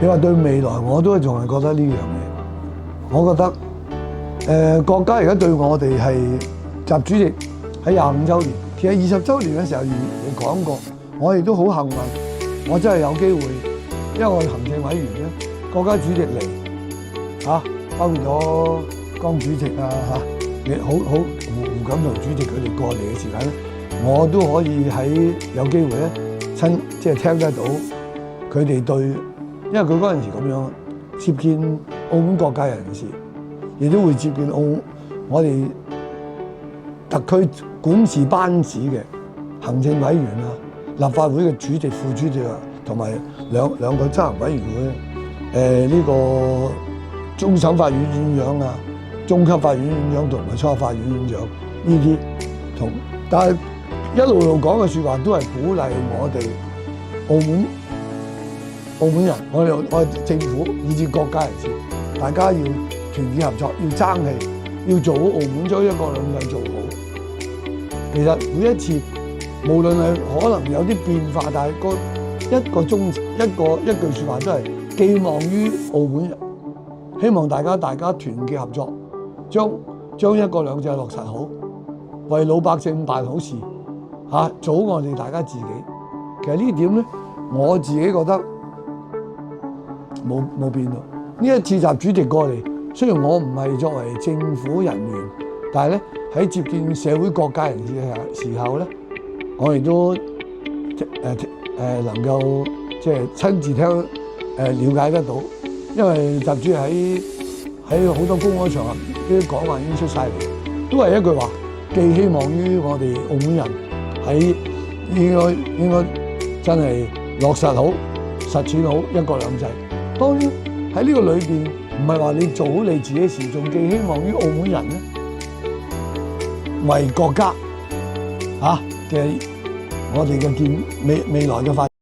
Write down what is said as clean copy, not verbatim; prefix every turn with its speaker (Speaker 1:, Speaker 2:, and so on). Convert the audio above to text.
Speaker 1: 你話對未來我都仲係覺得呢樣嘢，我覺得國家而家對我哋係習主席喺25週年，其實20週年嘅時候亦講過，我亦都好幸運，我真係有機會，因為我係行政委員咧，國家主席嚟包括咗江主席亦好胡錦濤主席佢哋過嚟嘅時間咧，我都可以喺有機會咧即係聽得到佢哋對，因為佢嗰陣時咁樣接見澳門各界人士，亦都會接見我哋特區管治班子嘅行政委員立法會嘅主席、副主席同埋兩個執行委員會呢個終審法院院長中級法院院長同埋初級法院院長呢啲但係一路講嘅説話都係鼓勵我哋澳門人，我政府以至各界人士，大家要團結合作，要爭氣，要做好澳門，將一國兩制做好。其實每一次，無論係可能有啲變化，但係一句説話都係寄望於澳門人，希望大家團結合作，將一國兩制落實好，為老百姓辦好事，做好我哋大家自己。其實呢點咧，我自己覺得冇變到。呢一次習主席過嚟，雖然我唔係作為政府人員，但係咧喺接見社會各界人士嘅時候咧，我亦都能夠即係親自聽了解得到，因為習主席喺好多公開場合啲講話已經出晒嚟，都係一句話，寄希望於我哋澳門人喺應該真係落實好、實踐好一國兩制。當然喺呢個裏邊，唔係話你做好你自己事，仲寄希望於澳門人咧，為國家嘅我哋嘅未來嘅發展。